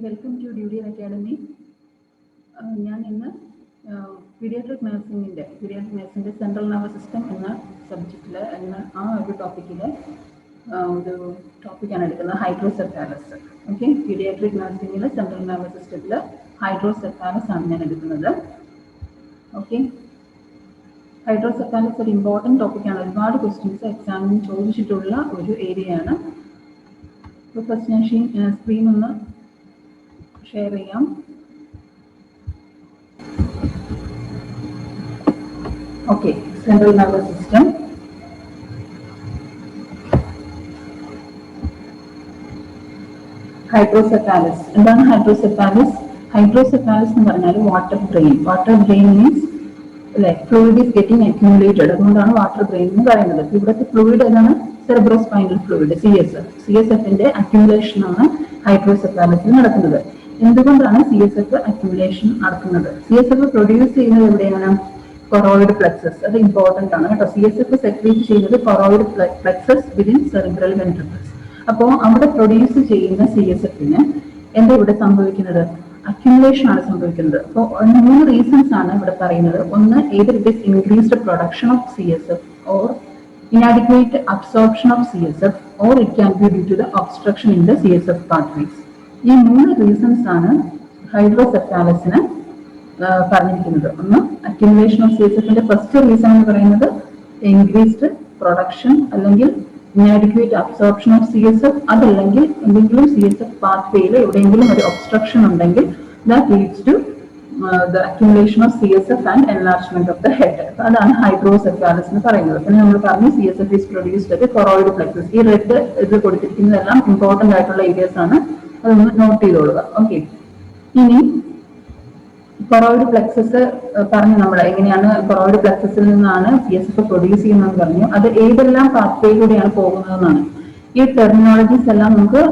Welcome to ഡ്യൂഡിയർ academy. ഞാൻ ഇന്ന് pediatric നഴ്സിംഗിൻ്റെ സെൻട്രൽ നെർവസ് സിസ്റ്റം എന്ന സബ്ജക്റ്റിൽ ആ ഒരു ടോപ്പിക്കിൽ ഒരു ടോപ്പിക്കാണ് എടുക്കുന്നത്, ഹൈഡ്രോസെഫാലസ്. ഓക്കെ, പീഡിയാട്രിക് നഴ്സിംഗിൽ സെൻട്രൽ നെർവസ് സിസ്റ്റത്തിൽ ഹൈഡ്രോസെഫാലസ് ആണ് ഞാൻ എടുക്കുന്നത്. ഓക്കെ, ഹൈഡ്രോസെഫാലസ് ഒരു ഇമ്പോർട്ടൻറ്റ് ടോപ്പിക്കാണ്. ഒരുപാട് ക്വസ്റ്റ്യൻസ് എക്സാമിന് ചോദിച്ചിട്ടുള്ള ഒരു ഏരിയയാണ്. അപ്പോൾ ഫസ്റ്റ് ഞാൻ സ്ക്രീൻ ഒന്ന് ഷെയർ ചെയ്യാം. Okay, central nervous system. Hydrocephalus. എന്താണ് ഹൈഡ്രോസെഫാലസ്? ഹൈഡ്രോസെഫാലസ് എന്ന് പറഞ്ഞാൽ water brain. Water brain means fluid is getting accumulated. അതുകൊണ്ടാണ് വാട്ടർ ബ്രെയിൻ എന്ന് പറയുന്നത്. ഇവിടുത്തെ ഫ്ലൂയിഡ് ഏതാണ്? സെറിബ്രോസ്പൈനൽ ഫ്ലൂയിഡ്, CSF-ന്റെ അക്യുമുലേഷൻ ആണ് ഹൈഡ്രോസെഫാലസിൽ നടക്കുന്നത്. എന്തുകൊണ്ടാണ് CSF അക്യുമുലേഷൻ നടക്കുന്നത്? CSF പ്രൊഡ്യൂസ് ചെയ്യുന്നത് എവിടെയാണ്? Choroid plexus. അത് ഇമ്പോർട്ടന്റ് ആണ് കേട്ടോ. CSF സെക്രീറ്റ് ചെയ്യുന്നത് choroid plexus within cerebral ventricles. അപ്പോൾ അവിടെ പ്രൊഡ്യൂസ് ചെയ്യുന്ന CSF-ന് എന്താ ഇവിടെ സംഭവിക്കുന്നത്? അക്യുമുലേഷൻ ആണ് സംഭവിക്കുന്നത്. അപ്പോൾ 3 റീസൺസ് ആണ് ഇവിടെ പറയുന്നത്. ഒന്ന്, either it is increased production of CSF or inadequate absorption of CSF, or it can be due to the obstruction in the CSF pathways. ഈ 3 റീസൺസ് ആണ് ഹൈഡ്രോസെഫാലസിന് പറഞ്ഞിരിക്കുന്നത്. ഒന്ന്, അക്യുമുലേഷൻ ഓഫ് CSF-ന്റെ ഫസ്റ്റ് റീസൺ എന്ന് പറയുന്നത് ഇൻക്രീസ്ഡ് പ്രൊഡക്ഷൻ അല്ലെങ്കിൽ inadequate absorption of CSF, അതല്ലെങ്കിൽ എന്തെങ്കിലും CSF പാത്വേയിൽ എവിടെയെങ്കിലും ഒരു ഒബ്സ്ട്രക്ഷൻ ഉണ്ടെങ്കിൽ that leads to the accumulation of CSF and enlargement of the head. അതാണ് ഹൈഡ്രോസെഫാലസ് എന്ന് പറയുന്നത്. പിന്നെ നമ്മൾ പറഞ്ഞു CSF is produced at the choroid plexus. ഈ റെഡ് ഇത് കൊടുത്തിരിക്കുന്നതെല്ലാം ഇമ്പോർട്ടന്റ് ആയിട്ടുള്ള ഏരിയസ് ആണ്, അതൊന്ന് നോട്ട് ചെയ്തോളുക. ഓക്കെ, ഇനി കൊറോയിഡ് പ്ലെക്സസ് പറഞ്ഞു നമ്മൾ എങ്ങനെയാണ് കൊറോയിഡ് പ്ലെക്സസിൽ നിന്നാണ് CSF പ്രൊഡ്യൂസ് ചെയ്യുന്നതെന്ന് പറഞ്ഞു. അത് ഏതെല്ലാം പാത്വേയിലൂടെയാണ് പോകുന്നതെന്നാണ്. ഈ ടെർമിനോളജീസ് എല്ലാം നമുക്ക്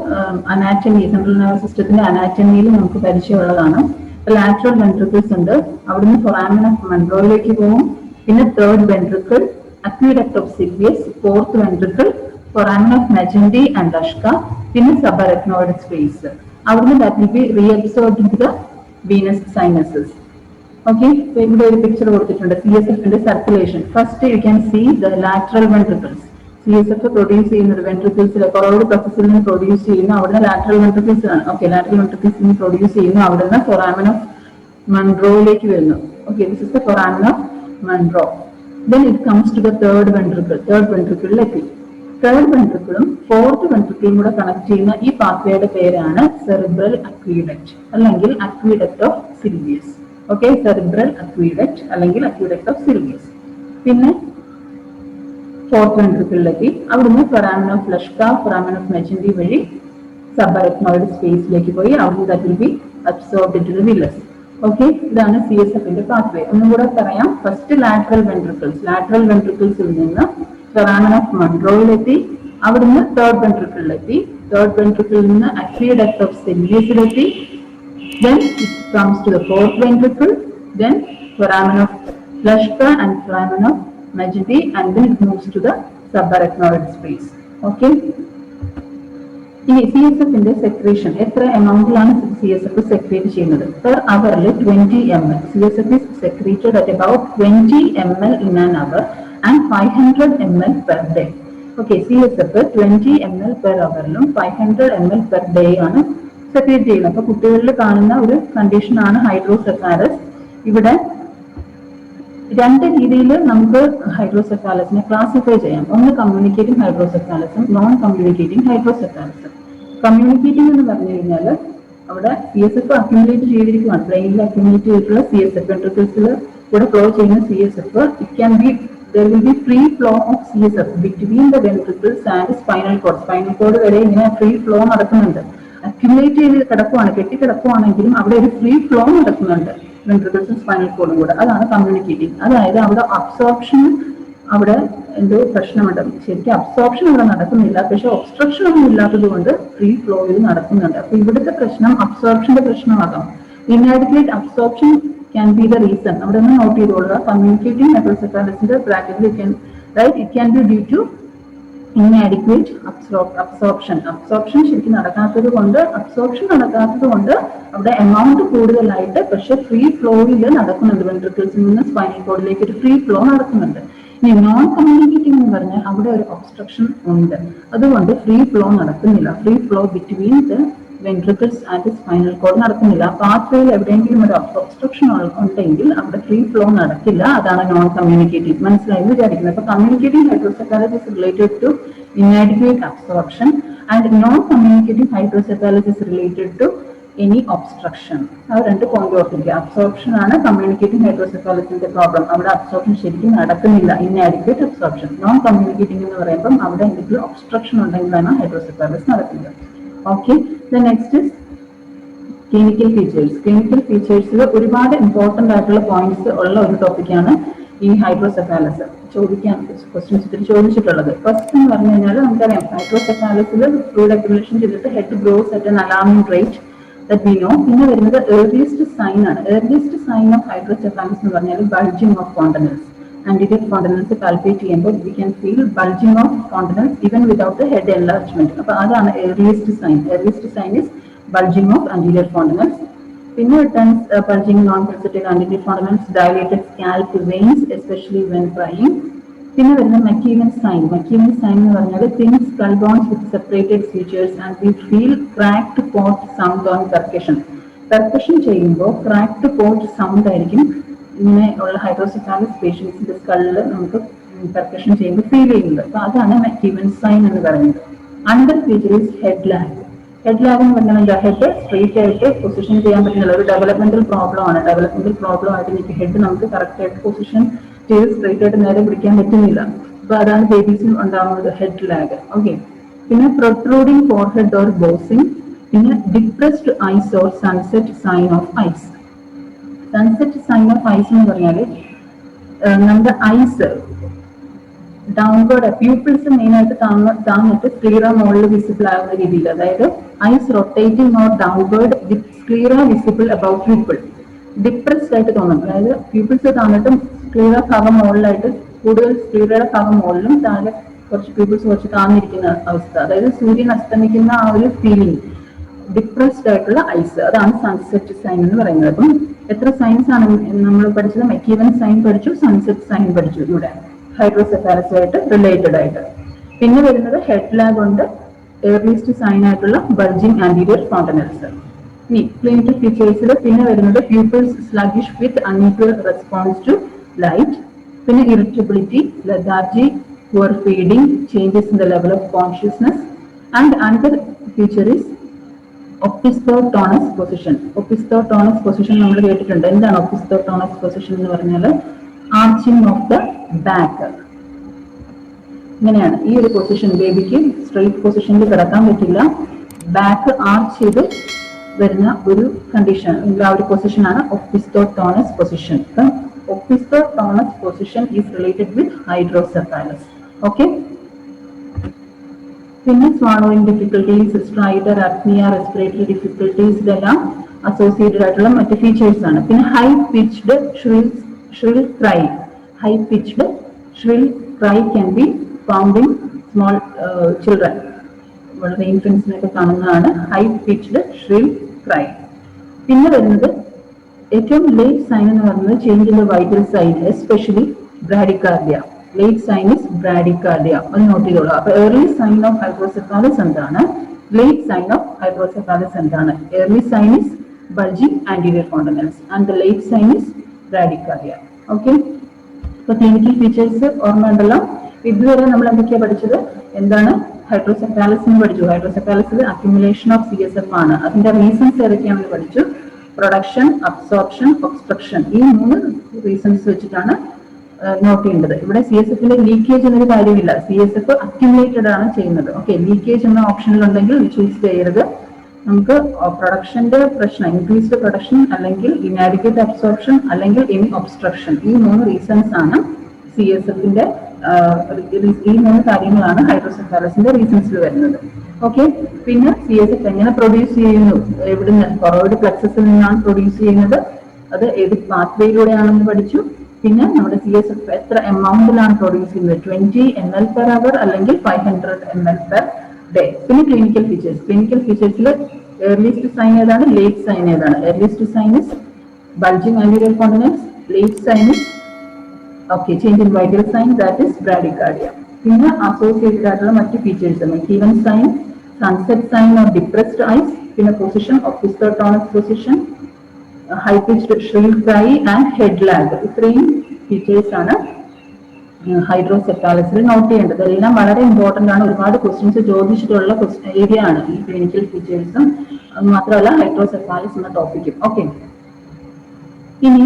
അനാറ്റമി, സെൻട്രൽ നെർവസ് സിസ്റ്റത്തിന്റെ അനാറ്റമിയിൽ നമുക്ക് പരിചയമുള്ളതാണ്. ലാറ്ററൽ വെൻട്രിക്കിൾസ് ഉണ്ട്, അവിടുന്ന് ഫൊറാമൻ ഓഫ് മൺറോയിലേക്ക് പോകും. പിന്നെ third ventricle, aqueduct of Sylvius, fourth ventricle, foramen of Magendie and Luschka, പിന്നെ സബറക്നോയിഡ് സ്പേസ്. അവിടുന്ന് that will be reabsorbed into the venous sinuses. Okay, ഇവിടെ ഒരു പിക്ചർ കൊടുത്തിട്ടുണ്ട് CSF-ന്റെ circulation. First you can see the lateral ventricles. CSF produce ചെയ്യുന്നത് വെൻട്രിക്കിൾസിൽ, choroid പ്ലെക്സസിൽ നിന്ന് പ്രൊഡ്യൂസ് ചെയ്യുന്നു, അവിടുന്ന് ലാറ്ററൽ വെൻട്രിക്കിൾസ് ആണ്. ഓക്കെ, ലാറ്ററൽ വെൻട്രിക്കിൾസിൽ നിന്ന് പ്രൊഡ്യൂസ് ചെയ്യുന്നു, അവിടുന്ന് ഫൊറാമൻ ഓഫ് മൺറോയിലേക്ക് വരുന്നു. Okay, this is the foramen of Monro. Then it comes to the third ventricle. Third വെൻട്രിക്കിളിലെത്തി. തേർഡ് വെൻട്രിക്കിളും ഫോർത്ത് വെൻട്രിക്കിളും കൂടെ കണക്ട് ചെയ്യുന്ന ഈ പാത്വേയുടെ പേരാണ് സെറിബ്രൽ അക്വീഡക്ട് അല്ലെങ്കിൽ aqueduct of Sylvius. Okay, cerebral aqueduct അല്ലെങ്കിൽ അക്വീഡക്ട് ഓഫ് സിൽവിയസ്. പിന്നെ ഫോർത്ത് വെൻട്രിക്കിളിലെത്തി, അവിടുന്ന് foramen of Luschka, foramen of Magendie വഴി സബറക്നോയിഡ് സ്പേസിലേക്ക് പോയി, അവിടുന്ന് that will be absorbed into the villus. Okay, ഇതാണ് CSF-ന്റെ പാത്വേ. ഒന്നും കൂടെ പറയാം. First lateral ventricles. ലാറ്ററൽ വെൻട്രിക്കിൾസിൽ നിന്ന് ഫൊറാമൻ ഓഫ് മൺറോയിലെത്തി, അവിടുന്ന് തേർഡ് വെൻട്രിക്കിളിലെത്തി. തേർഡ് വെൻട്രിക്കിളിൽ നിന്ന് അക്വിഡക്ട് of സിലിയസിലെത്തി. Then it comes to the fourth ventricle, then foramen of Lashka and foramen of Mejendi, and then it moves to the subarachnoid space. Okay. ഇനി CSF-ന്റെ secretion എത്ര എമൗണ്ടിലാണ് CSF secrete ചെയ്യുന്നത്? Per അവറിൽ 20 ml. CSF is secreted at about 20 ml in an hour and 500 ml per day. Okay, CSF 20 ml per hourലും 500 ml per day ആണ് secrete ചെയ്യുന്നത്. അപ്പൊ കുട്ടികളിൽ കാണുന്ന ഒരു കണ്ടീഷനാണ് ഹൈഡ്രോസെഫാലസ്. ഇവിടെ 2 രീതിയിൽ നമുക്ക് ഹൈഡ്രോസെഫാലസിനെ ക്ലാസിഫൈ ചെയ്യാം. ഒന്ന് കമ്മ്യൂണിക്കേറ്റിംഗ് ഹൈഡ്രോസെഫാലസും നോൺ കമ്മ്യൂണിക്കേറ്റിംഗ് ഹൈഡ്രോസെഫാലസും. കമ്മ്യൂണിക്കേറ്റിംഗ് എന്ന് പറഞ്ഞു കഴിഞ്ഞാൽ അവിടെ CSF അക്യുമുലേറ്റ് ചെയ്തിരിക്കുകയാണ്. ബ്രെയിനിൽ അക്യുമുലേറ്റ് ചെയ്തിട്ടുള്ള CSF, വെൻട്രിക്കിൾസിൽ കൂടെ ഫ്ലോ ചെയ്യുന്ന CSF, it can be there will be free flow of CSF between the ventricles and spinal cord. Spinal cord വരെ ഇങ്ങനെ ഫ്രീ ഫ്ലോ നടക്കുന്നുണ്ട്. അക്യുമുലേറ്റ് ചെയ്ത് കിടക്കുവാണ്, കെട്ടിക്കിടക്കുവാണെങ്കിലും അവിടെ ഒരു ഫ്രീ ഫ്ലോ നടക്കുന്നുണ്ട് വെൻട്രിക്കിൾസും സ്പൈനൽ കോഡും കൂടെ. അതാണ് കമ്മ്യൂണിക്കേറ്റിംഗ്. അതായത് അവിടെ അബ്സോർപ്ഷൻ, അവിടെ എന്തോ പ്രശ്നമുണ്ട്. ശരിക്കും അബ്സോർപ്ഷൻ അവിടെ നടക്കുന്നില്ല, പക്ഷെ ഒബ്സ്ട്രക്ഷൻ ഒന്നും ഇല്ലാത്തത് കൊണ്ട് ഫ്രീ ഫ്ലോയിൽ നടക്കുന്നുണ്ട്. അപ്പൊ ഇവിടുത്തെ പ്രശ്നം അബ്സോർപ്ഷന്റെ പ്രശ്നമാകാം. Inadequate absorption can be the reason. അവിടെ ഒന്ന് നോട്ട് ചെയ്തോളുക. കമ്മ്യൂണിക്കേറ്റിംഗ് ഹൈഡ്രോസെഫാലസിന്റെ ബ്രാക്കറ്റിൽ it can be due to inadequate absorption ശരിക്കും നടക്കാത്തത് കൊണ്ട് അവിടെ എമൗണ്ട് കൂടുതലായിട്ട്, പക്ഷെ ഫ്രീ ഫ്ലോയിൽ നടക്കുന്നുണ്ട്. വെൻട്രിക്കിൾസിൽ നിന്ന് സ്പൈനൽ കോഡിലേക്ക് ഒരു ഫ്രീ ഫ്ലോ നടക്കുന്നുണ്ട്. ഇനി നോൺ കമ്മ്യൂണിക്കേറ്റിംഗ് എന്ന് പറഞ്ഞാൽ അവിടെ ഒരു ഒബ്സ്ട്രക്ഷൻ ഉണ്ട്, അതുകൊണ്ട് ഫ്രീ ഫ്ലോ നടക്കുന്നില്ല. Free flow between the ventricles and spinal cord നടക്കുന്നില്ല. പാത്വേയിൽ എവിടെയെങ്കിലും ഒരു ഒബ്സ്ട്രക്ഷൻ ഉണ്ടെങ്കിൽ അവിടെ ഫ്രീ ഫ്ലോ നടക്കില്ല. അതാണ് നോൺ കമ്മ്യൂണിക്കേറ്റിംഗ്. മനസ്സിലായി വിചാരിക്കുന്നത്. അപ്പൊ communicating hydrocephalus is related to inadequate absorption and non-communicating hydrocephalus is related to any obstruction. അത് രണ്ട് പോയിന്റ് ഓർത്തിരിക്കുക. അബ്സോർപ്ഷൻ ആണ് കമ്മ്യൂണിക്കേറ്റിംഗ് ഹൈഡ്രോസെഫാലസിന്റെ പ്രോബ്ലം. അവിടെ അബ്സോർപ്ഷൻ ശരിക്കും നടക്കുന്നില്ല, ഇൻആഡിക്വേറ്റ് അബ്സോർപ്ഷൻ. നോൺ കമ്മ്യൂണിക്കേറ്റിംഗ് എന്ന് പറയുമ്പോൾ അവിടെ എന്തെങ്കിലും ഒബ്സ്ട്രക്ഷൻ ഉണ്ടെങ്കിലാണ് ഹൈഡ്രോസെഫാലസ് നടക്കുന്നത്. Okay, the next is clinical features. Clinical ഫീച്ചേഴ്സിൽ ഒരുപാട് ഇമ്പോർട്ടന്റ് ആയിട്ടുള്ള പോയിന്റ്സ് ഉള്ള ഒരു ടോപ്പിക്കാണ് ഈ ഹൈഡ്രോസെഫാലസ്. ക്വസ്റ്റ്യൻസ് ചോദിച്ചിട്ടുള്ളത്. ഫസ്റ്റ് എന്ന് പറഞ്ഞു കഴിഞ്ഞാൽ നമുക്കറിയാം ഹൈഡ്രോസെഫാലസിൽ ഫ്ലൂയിഡ് അക്യുമുലേഷൻ ചെയ്തിട്ട് head grows at an alarming rate that we know. പിന്നെ വരുന്നത് ഏർലിയസ്റ്റ് സൈൻ ആണ്. ഏർലിയസ്റ്റ് സൈൻ ഓഫ് ഹൈഡ്രോസെഫാലസ് എന്ന് പറഞ്ഞാൽ bulging of fontanelles. Anterior fontanelles palpate ചെയ്യുമ്പോൾ we can feel bulging of fontanelles even without head enlargement. അപ്പൊ അതാണ് earliest sign. Earliest sign is bulging of anterior fontanelles. പിന്നെ returns bulging non pulsated anterior fontanelles, dilated scalp veins especially when crying. പിന്നെ വരുന്ന Macewen sign. Macewen sign എന്ന് പറഞ്ഞാൽ thin skull bones with separated features and we feel cracked pot sound on percussion. Percussion ചെയ്യുമ്പോൾ cracked pot sound ആയിരിക്കും ഇങ്ങനെ ഉള്ള hydrocephalus പേഷ്യൻസിന്റെ സ്കളിൽ നമുക്ക് percussion ചെയ്യുമ്പോൾ ഫീൽ ചെയ്യുന്നത്. അപ്പൊ അതാണ് മക്കീവൻ സൈൻ എന്ന് പറയുന്നത്. Under feature is head lag. Head lag എന്ന് പറഞ്ഞാൽ ഹെഡ് സ്ട്രെയിറ്റ് ആയിട്ട് പൊസിഷൻ ചെയ്യാൻ പറ്റുന്നില്ല. ഒരു ഡെവലപ്മെന്റൽ പ്രോബ്ലം ആണ്. ഡെവലപ്മെന്റൽ പ്രോബ്ലം ആയിട്ട് എനിക്ക് ഹെഡ് നമുക്ക് കറക്റ്റ് ആയിട്ട് പൊസിഷൻ ചെയ്ത് സ്ട്രെയിറ്റ് ആയിട്ട് നേരെ പിടിക്കാൻ പറ്റുന്നില്ല. അപ്പൊ അതാണ് ബേബീസിൽ ഉണ്ടാകുന്നത് ഹെഡ് ലാഗ്. ഓക്കെ, പിന്നെ പ്രൊട്രൂഡിങ് ഫോർഹെഡ് ഓർ ബോസിങ്. പിന്നെ depressed eyes or sunset sign of eyes. Sunset sign of eyes എന്ന് പറഞ്ഞാൽ നമ്മുടെ ഐസ് ഡൗൺവേർഡ്, പ്യൂപ്പിൾസ് മെയിൻ ആയിട്ട് താന്നിട്ട് സ്ക്ലീറ മുകളിൽ വിസിബിൾ ആകുന്ന രീതിയിൽ, അതായത് eyes rotating or downward with sclera visible about pupil. Depressed ആയിട്ട് തോന്നും, അതായത് പ്യൂപ്പിൾസ് താന്നിട്ടും സ്ക്ലീറ ഭാഗം മുകളിലായിട്ട്, കൂടുതൽ സ്ക്ലീറയുടെ ഭാഗം മുകളിലും താഴെ കുറച്ച് പ്യൂപ്പിൾസ് കുറച്ച് താന്നിരിക്കുന്ന അവസ്ഥ, അതായത് സൂര്യൻ അസ്തമിക്കുന്ന ആ ഒരു ഫീലിംഗ്. ഡിപ്രസ്ഡ് ആയിട്ടുള്ള ഐസ്, അതാണ് സൺസെറ്റ് സൈൻ എന്ന് പറയുന്നത്. അപ്പം എത്ര സൈൻസ് ആണ് നമ്മൾ പഠിച്ചത്? മക്കീവൻ സൈൻ പഠിച്ചു, സൺസെറ്റ് സൈൻ പഠിച്ചു ഇവിടെ ഹൈഡ്രോസെഫാലസ് ആയിട്ട് റിലേറ്റഡ് ആയിട്ട്. പിന്നെ വരുന്നത് ഹെഡ് ലാഗ് ഉണ്ട്, ഏർലിയസ്റ്റ് സൈൻ ആയിട്ടുള്ള ബൾജിങ് ആന്റീരിയർ കോണ്ടനൽസ്. ഇനി ക്ലിനിക്കൽ ഫീച്ചേഴ്സിൽ പിന്നെ വരുന്നത് pupils sluggish with unequal response to light. പിന്നെ irritability, lethargy, poor feeding, changes in the level of consciousness. And another feature is opisthotonos position. Opisthotonos position നമ്മൾ കേട്ടിട്ടുണ്ട്. എന്താണ് ഒപ്പിസ്തോട്ടോണസ് position എന്ന് പറഞ്ഞാൽ? Arching of the back. ഇങ്ങനെയാണ് ഈ ഒരു പൊസിഷൻ. ബേബിക്ക് സ്ട്രെയിറ്റ് പൊസിഷനിൽ കിടക്കാൻ പറ്റില്ല, ബാക്ക് ആർച്ച് ചെയ്ത് വരുന്ന ഒരു കണ്ടീഷൻ, ആ ഒരു പൊസിഷനാണ് opisthotonos position. Opisthotonos position is related with hydrocephalus. Okay, പിന്നെ swallowing difficulties, stridor, apnea, respiratory difficulties, ഇതെല്ലാം അസോസിയേറ്റഡ് ആയിട്ടുള്ള മറ്റ് ഫീച്ചേഴ്സ് ആണ്. പിന്നെ high pitched shrill cry. High pitched shrill cry can be found in small children. വളരെ ഇൻഫൻസിനൊക്കെ കാണുന്നതാണ് high pitched shrill cry. പിന്നെ വരുന്നത് ഏറ്റവും ലേറ്റ് സൈൻ എന്ന് പറയുന്നത് change in the vital sign, especially bradycardia. Late sign is bradycardia, അത് note ചെയ്തോളൂ. അപ്പൊ ഏർലി സൈൻ ഓഫ് ഹൈഡ്രോസെഫാലസ് എന്താണ്? ലേറ്റ് സൈൻ ഓഫ് ഹൈഡ്രോസെഫാലസ് എന്താണ്? Early sign is bulging anterior condylus and the late sign is bradycardia. Okay, so clinical features ഓർമ്മയുണ്ടല്ലോ. ഇതുവരെ നമ്മൾ എന്തൊക്കെയാ പഠിച്ചത്? എന്താണ് ഹൈഡ്രോസെഫാലസ് എന്ന് പഠിച്ചു. ഹൈഡ്രോസെഫാലസിൽ അക്യുമുലേഷൻ ഓഫ് CSF ആണ്. അതിന്റെ റീസൺസ് ഏതൊക്കെയാണെന്ന് പഠിച്ചു. Production, absorption, obstruction. ഈ 3 റീസൺസ് വെച്ചിട്ടാണ് നോട്ട് ചെയ്യേണ്ടത്. ഇവിടെ CSFന്റെ ലീക്കേജ് എന്നൊരു കാര്യമില്ല. CSF അക്യുമുലേറ്റഡ് ആണ് ചെയ്യുന്നത്. ഓക്കെ, ലീക്കേജ് എന്ന ഓപ്ഷനിൽ ഉണ്ടെങ്കിൽ ചൂസ് ചെയ്യരുത്. നമുക്ക് പ്രൊഡക്ഷന്റെ പ്രശ്നം, ഇൻക്രീസ്ഡ് പ്രൊഡക്ഷൻ അല്ലെങ്കിൽ ഇനാഡിക്വേറ്റ് അബ്സോർപ്ഷൻ അല്ലെങ്കിൽ എനി ഒബ്സ്ട്രക്ഷൻ, ഈ 3 റീസൺസ് ആണ് CSFന്റെ. ഈ 3 കാര്യങ്ങളാണ് ഹൈഡ്രോസെഫാലസിന്റെ റീസൺസിൽ വരുന്നത്. ഓക്കെ, പിന്നെ CSF എങ്ങനെ പ്രൊഡ്യൂസ് ചെയ്യുന്നു, എവിടുന്ന്? കൊറോയിഡ് പ്ലക്സസിൽ നിന്നാണ് പ്രൊഡ്യൂസ് ചെയ്യുന്നത്. അത് ഏത് പാത്വേയിലൂടെയാണെന്ന് പഠിച്ചു. പിന്നെ നമ്മുടെ CSF എത്ര എമൗണ്ടിലാണ് പ്രൊഡ്യൂസ് ചെയ്യുന്നത്, 20 ml/h അല്ലെങ്കിൽ 500 ml/day. പിന്നെ ക്ലിനിക്കൽ ഫീച്ചേഴ്സിൽ ഏർലിസ്റ്റ് സൈൻ ഏതാണ്, ലേറ്റ് സൈൻ ഏതാണ്? Earliest sign is bulging anterior fontanelles, late sign is change in vital sign, that is bradycardia. പിന്നെ അസോസിയേറ്റഡ് ആയിട്ടുള്ള മറ്റ് features Macewen sign, sunset sign or depressed eyes, പിന്നെ position opisthotonos position, high pitched shrill cry and head lag. ഇത്രയും features ആണ് ഹൈഡ്രോസെഫാലസിൽ not ചെയ്യേണ്ടത്. എല്ലാം വളരെ ഇമ്പോർട്ടന്റ് ആണ്. ഒരുപാട് ക്വസ്റ്റ്യൻസ് ചോദിച്ചിട്ടുള്ള ഏരിയ ആണ് ഈ ക്ലിനിക്കൽ ഫീച്ചേഴ്സും മാത്രമല്ല ഹൈഡ്രോസെഫാലിസ് എന്ന ടോപ്പിക്കും. ഓക്കെ, ഇനി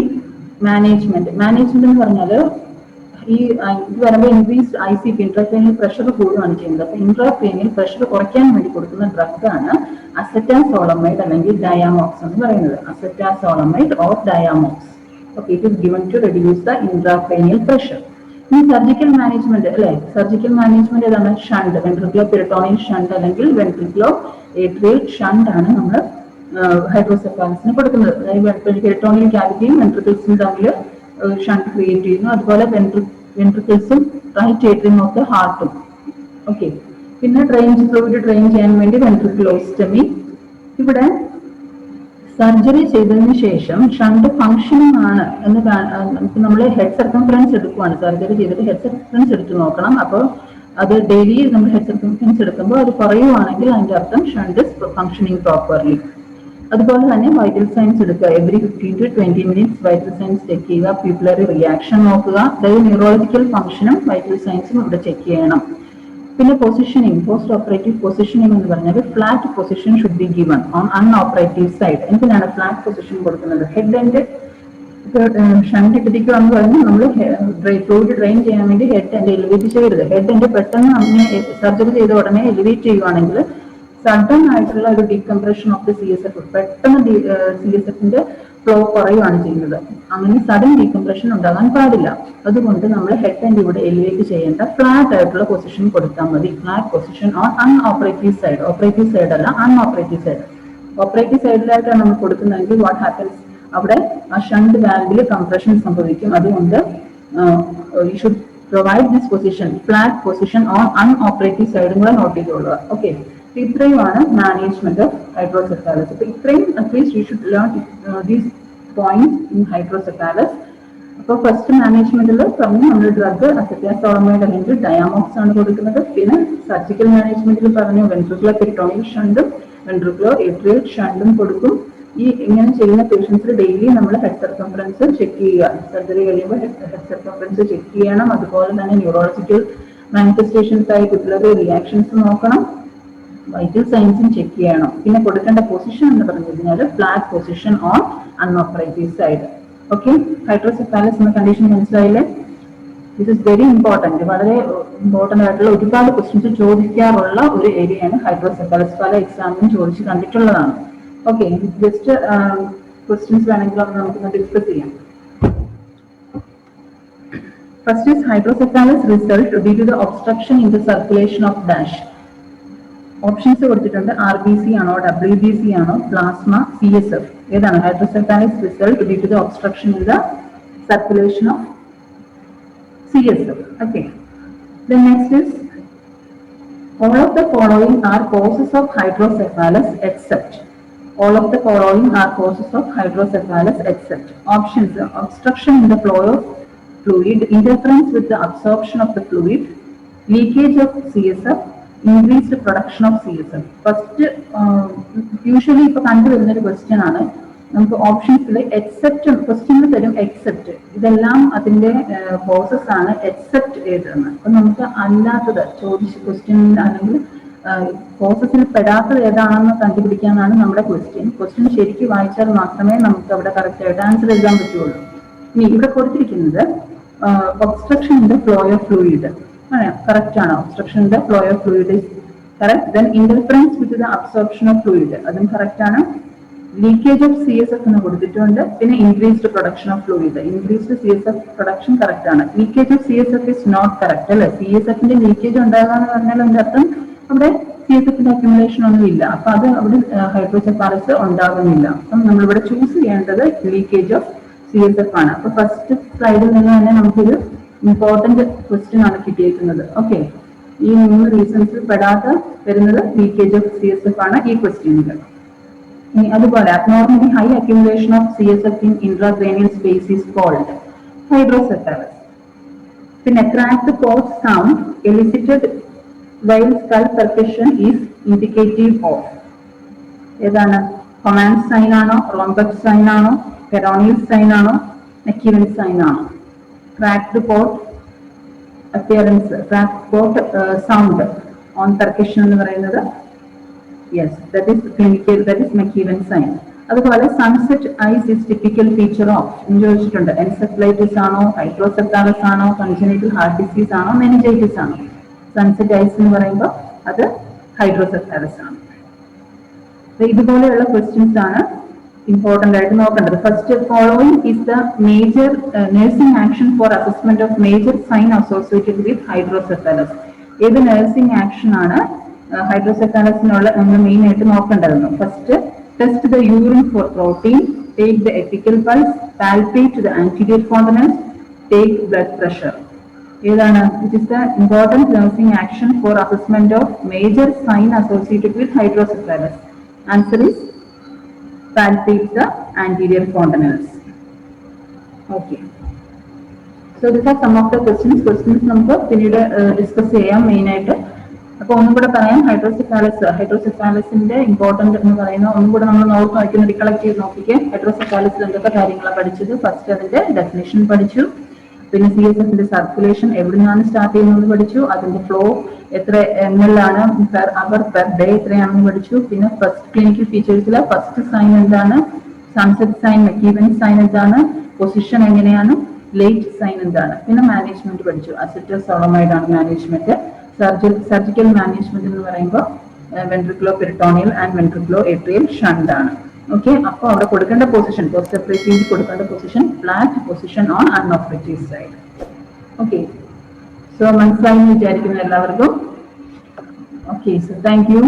മാനേജ്മെന്റ് എന്ന് പറഞ്ഞാൽ ഈ ഇത് വരുമ്പോൾ ഇൻക്രീസ്ഡ് ICP ഇൻട്രാക്രേനിയൽ പ്രഷർ കൂടുകയാണ് ചെയ്യുന്നത്. അപ്പൊ ഇൻട്രാക്രേനിയൽ പ്രഷർ കുറയ്ക്കാൻ വേണ്ടി കൊടുക്കുന്ന ഡ്രഗാണ് അസറ്റാസോളമൈഡ് അല്ലെങ്കിൽ ഡയാമോക്സ് എന്ന് പറയുന്നത്. Acetazolamide or Diamox. Okay, it is given to reduce the intracranial pressure. ഇനി സർജിക്കൽ മാനേജ്മെന്റ് അല്ലെ, സർജിക്കൽ മാനേജ്മെന്റ് ഏതാണ്? ഷണ്ട്, വെൻട്രിക്കുലർ പെരിട്ടോണിയൽ ഷണ്ട് അല്ലെങ്കിൽ വെൻട്രിക്കുലർ ഏട്രിയൽ ഷണ്ട് ആണ് നമ്മൾ ഹൈഡ്രോസെഫാലസിന് കൊടുക്കുന്നത്. അതായത് പെരിട്ടോണിയൽ ക്യാവിറ്റിയും വെൻട്രിക്കിൾസും തമ്മിൽ ഷണ്ട് ക്രിയേറ്റ് ചെയ്യുന്നു. അതുപോലെ വെൻട്രിക്കിൾസും റൈറ്റ് ഏട്രിയം ഓഫ് ദ ഹാർട്ടും. ഓക്കെ, പിന്നെ ഫ്ലൂയിഡ് ഡ്രെയിൻ ചെയ്യാൻ വേണ്ടി വെൻട്രിക്കുലോസ്റ്റമി. ഇവിടെ സർജറി ചെയ്തതിന് ശേഷം ഷണ്ട് ഫങ്ഷനിങ് ആണ് എന്ന് നമ്മൾ ഹെഡ് സർക്കംഫറൻസ് എടുക്കുവാണ്. സർജറി ചെയ്തിട്ട് ഹെഡ് സർക്കംഫറൻസ് എടുത്ത് നോക്കണം. അപ്പോൾ അത് ഡെയിലി നമ്മൾ ഹെഡ് സർക്കംഫറൻസ് എടുക്കുമ്പോൾ അത് കുറയുവാണെങ്കിൽ അതിന്റെ അർത്ഥം ഷണ്ട് ഇസ് ഫങ്ഷനിങ് പ്രോപ്പർലി. അതുപോലെ തന്നെ വൈറ്റൽ സൈൻസ് എടുക്കുക. Every 15 to 20 minutes vital signs check ചെയ്യുക. പ്യൂപ്പിലറി റിയാക്ഷൻ നോക്കുക. അതായത് ന്യൂറോളജിക്കൽ ഫംഗ്ഷനും വൈറ്റൽ സൈൻസും ഇവിടെ ചെക്ക് ചെയ്യണം. പിന്നെ പൊസിഷനിങ്, പോസ്റ്റ് ഓപ്പറേറ്റീവ് പൊസിഷനിങ് എന്ന് പറഞ്ഞാൽ flat position should be given on unoperative side. എന്തിനാണ് ഫ്ലാറ്റ് പൊസിഷൻ കൊടുക്കുന്നത്? ഹെഡ് ആൻഡ് ഷണ്ട് ഇട്ടിരിക്കുക എന്ന് പറഞ്ഞാൽ നമ്മൾ ഫ്ലൂയിഡ് ഡ്രെയിൻ ചെയ്യാൻ വേണ്ടി ഹെഡ് ആൻഡ് എലിവേറ്റ് ചെയ്യരുത്. ഹെഡ് ആൻഡ് പെട്ടെന്ന് അങ്ങനെ സർജറി ചെയ്ത ഉടനെ എലിവേറ്റ് ചെയ്യുവാണെങ്കിൽ സഡൻ ആയിട്ടുള്ള ഒരു ഡീകംപ്രഷൻ ഓഫ് ദ CSF, പെട്ടെന്ന് CSFന്റെ ഫ്ലോ കുറയുകയാണ് ചെയ്യുന്നത്. അങ്ങനെ സഡൻ ഡീകംപ്രഷൻ ഉണ്ടാകാൻ പാടില്ല. അതുകൊണ്ട് നമ്മൾ ഹെഡ് ആൻഡ് ഇവിടെ എലിവേറ്റ് ചെയ്യേണ്ട ഫ്ലാറ്റ് ആയിട്ടുള്ള പൊസിഷൻ കൊടുത്താൽ മതി. Flat position on unoperative side. Operative side അല്ല, അൺഓപ്പറേറ്റീവ് സൈഡ്. ഓപ്പറേറ്റീവ് സൈഡിലായിട്ടാണ് നമ്മൾ കൊടുക്കുന്നതെങ്കിൽ വാട്ട് ഹാപ്പൻസ്, അവിടെ ആ ഷണ്ട് വാൽവിൽ കംപ്രഷൻ സംഭവിക്കും. അതുകൊണ്ട് you should provide this position, flat position on unoperative സൈഡും കൂടെ നോട്ട് ചെയ്തോളുക. ഓക്കെ, ഇത്രയുമാണ് മാനേജ്മെന്റ് ഓഫ് ഹൈഡ്രോസെഫാലസ്. അപ്പൊ ഇത്രയും at least you should learn these points in hydrocephalus. അപ്പോൾ ഫസ്റ്റ് മാനേജ്മെന്റിൽ പറഞ്ഞു നമ്മൾ ഡ്രഗ് അസറ്റാസോളമൈഡ് അല്ലെങ്കിൽ ഡയാമോക്സ് ആണ് കൊടുക്കുന്നത്. പിന്നെ സർജിക്കൽ മാനേജ്മെന്റിൽ പറഞ്ഞു വെൻട്രിക്കുലർ പെരിട്ടോണിയൽ ഷണ്ടും വെൻട്രിക്കുലർ ഏട്രിയൽ ഷണ്ടും കൊടുക്കും. ഈ ഇങ്ങനെ ചെയ്യുന്ന പേഷ്യൻസിൽ ഡെയിലി നമ്മൾ ഹെഡ് സർക്കംഫറൻസ് ചെക്ക് ചെയ്യുക. സർജറി കഴിയുമ്പോൾ ഹെഡ് സർക്കംഫറൻസ് ചെക്ക് ചെയ്യണം. അതുപോലെ തന്നെ ന്യൂറോളജിക്കൽ മാനിഫെസ്റ്റേഷൻസ് ആയി പ്യൂപ്പിലറി റിയാക്ഷൻസ് നോക്കണം. വൈറ്റൽ സൈൻസും ചെക്ക് ചെയ്യണം. പിന്നെ കൊടുക്കേണ്ട പൊസിഷൻ എന്ന് പറഞ്ഞു കഴിഞ്ഞാൽ flat position on unoperative side. Okay, hydrocephalus എന്ന കണ്ടീഷൻ മനസ്സിലായില്ലേ? This is very important. വളരെ ഇമ്പോർട്ടന്റ് ആയിട്ടുള്ള ഒരുപാട് ക്വസ്റ്റ്യൻസ് ചോദിക്കാറുള്ള ഒരു ഏരിയയാണ് ഹൈഡ്രോസെഫാലസ്. പല എക്സാമിനും ചോദിച്ച് കണ്ടിട്ടുള്ളതാണ്. ഓക്കെ, ജസ്റ്റ് ക്വസ്റ്റ്യൻസ് വേണമെങ്കിൽ നമുക്ക് ഡിസ്കസ് ചെയ്യാം. First is hydrocephalus result due to the obstruction in the circulation of dash. Options കൊടുത്തിട്ടുണ്ട്. RBC ആണോ, WBC ആണോ, പ്ലാസ്മ, CSF. ഏതാണ് hydrocephalus result due to the obstruction in the circulation of CSF. Okay. The next is all of the following are causes of hydrocephalus except. All of the following are causes of hydrocephalus except. Options: obstruction in the flow of fluid, interference with the absorption of the fluid, leakage of CSF, increased production of CSF. First, usually ഇപ്പൊ കണ്ടുവരുന്ന ഒരു question ആണ്. നമുക്ക് ഓപ്ഷൻസിൽ except question തരും. Except ഇതെല്ലാം അതിന്റെ causes ആണ്. Except ഏതെന്ന് അപ്പൊ നമുക്ക് അല്ലാത്തത് ചോദിച്ച ക്വസ്റ്റ്യൻ അല്ലെങ്കിൽ കോസസിൽ പെടാത്തത് ഏതാണെന്ന് കണ്ടുപിടിക്കാനാണ് നമ്മുടെ ക്വസ്റ്റ്യൻ ശരിക്കും വായിച്ചാൽ മാത്രമേ നമുക്ക് അവിടെ കറക്റ്റ് ആയിട്ട് ആൻസർ എഴുതാൻ പറ്റുള്ളൂ. ഇനി ഇവിടെ കൊടുത്തിരിക്കുന്നത് obstruction in the flow of fluid correct ആണ്. Obstruction in the flow of fluid is correct. Then interference with the absorption of fluid അതും കറക്റ്റ് ആണ്. ലീക്കേജ് ഓഫ് CSF എന്ന് കൊടുത്തിട്ടുണ്ട്. പിന്നെ increased production of fluid, increased CSF production correct ആണ്. Leakage of CSF is not correct അല്ലെ. CSFന്റെ leakage ഉണ്ടാകുക എന്ന് പറഞ്ഞാൽ അതിന്റെ അർത്ഥം അവിടെ CSFന്റെ അക്യുമുലേഷൻ ഒന്നും ഇല്ല. അപ്പൊ അത് അവിടെ ഹൈഡ്രോസെഫാലസ് ഉണ്ടാകുന്നില്ല. അപ്പം നമ്മളിവിടെ ചൂസ് ചെയ്യേണ്ടത് ലീക്കേജ് ഓഫ് CSF ആണ്. അപ്പൊ ഫസ്റ്റ് സ്ലൈഡിൽ നിന്ന് തന്നെ നമുക്കൊരു ഇമ്പോർട്ടന്റ് ക്വസ്റ്റ്യൻ ആണ് കിട്ടിയിരിക്കുന്നത്. ഓക്കെ, ഈ 3 റീസൺസിൽ പെടാത്ത വരുന്നത് ലീക്കേജ് ഓഫ് CSF ആണ് ഈ ക്വസ്റ്റ്യനുകൾ. അതുപോലെ abnormally high accumulation of CSF in intracranial space is called hydrocephalus. പിന്നെ cracked port sound elicited while skull percussion is indicative of ഏതാണ്? കൊമാൻഡ് സൈൻ ആണോ, റോംബസ് സൈൻ ആണോ, പെരോണിയൽ സൈൻ ആണോ, മെക്കീവൻ സൈൻ ആണോ? Cracked pot appearance, cracked pot sound on percussion എന്ന് പറയുന്നത് yes, that is clinical, that is Macewen sign. അതുപോലെ sunset eyes is typical feature of എന്ന് ചോദിച്ചിട്ടുണ്ട്. എൻസെഫലൈറ്റിസ് ആണോ, ഹൈഡ്രോസെഫാലസ് ആണോ, കൺജനൈറ്റൽ ഹാർട്ട് ഡിസീസ് ആണോ, മെനിഞ്ചൈറ്റിസ് ആണോ? സൺസെറ്റ് ഐസ് എന്ന് പറയുമ്പോൾ അത് ഹൈഡ്രോസെഫാലസ് ആണ്. ഇതുപോലെയുള്ള ക്വസ്റ്റ്യൻസ് ആണ് ഇമ്പോർട്ടന്റ് ആയിട്ട് നോക്കേണ്ടത്. First, following is the major nursing action for assessment of major sign associated with hydrocephalus. ഏത് നഴ്സിംഗ് ആക്ഷൻ ആണ് ഹൈഡ്രോസെഫാലസിനുള്ള നമ്മൾ മെയിൻ ആയിട്ട് നോക്കേണ്ടതെന്ന്? First, test the urine for protein, take the apical pulse, palpate the anterior fontanelles, take blood pressure. ഏതാണ്? It is the important nursing action for assessment of major sign associated with hydrocephalus. Answer is palpate the anterior fontanelles. Okay. So these are some of the questions. Questions നമുക്ക് പിന്നീട് discuss ചെയ്യാം main ആയിട്ട്. അപ്പോൾ ഒന്നും കൂടെ പറയാം, ഹൈഡ്രോസെഫാലസിന്റെ important എന്ന് പറയുന്ന ഒന്നും കൂടെ നമ്മൾ നോട്ട് വായിക്കുന്ന റികളക്ട് ചെയ്ത് നോക്കിക്കേ. ഹൈഡ്രോസെഫാലസിൽ എന്തൊക്കെ കാര്യങ്ങളാണ് പഠിച്ചത്? ഫസ്റ്റ് അതിന്റെ ഡെഫിനേഷൻ പഠിച്ചു, പിന്നെ CSFന്റെ സർക്കുലേഷൻ എവിടെ നിന്നാണ് സ്റ്റാർട്ട് ചെയ്യുന്നത് പഠിച്ചു, അതിന്റെ ഫ്ലോ എത്ര ml ആണ് പെർ അവർ പെർ ഡേ എത്രയാണെന്ന് പഠിച്ചു. പിന്നെ ഫസ്റ്റ് ക്ലിനിക്കൽ ഫീച്ചേഴ്സിലെ ഫസ്റ്റ് സൈൻ എന്താണ്, സൺസെറ്റ് സൈൻ, മെക്കീവൻ സൈൻ എന്താണ്, പൊസിഷൻ എങ്ങനെയാണ്, ലേറ്റ് സൈൻ എന്താണ്. പിന്നെ മാനേജ്മെന്റ് പഠിച്ചു. അസിറ്റോസോളമൈഡ് ആണ് മാനേജ്മെന്റ്. സർജിക്കൽ മാനേജ്മെന്റ് എന്ന് പറയുമ്പോൾ ventriculo peritoneal and ventriculo atrial shunt ആണ്. ഓക്കെ, അപ്പോൾ അവിടെ കൊടുക്കേണ്ട പൊസിഷൻ, പോസ്റ്റ് ഓപ്പറേറ്റീവ് കൊടുക്കേണ്ട position flat position on unoperative side. Okay, so മനസ്സിലായി വിചാരിക്കുന്നു എല്ലാവർക്കും. Okay, so thank U.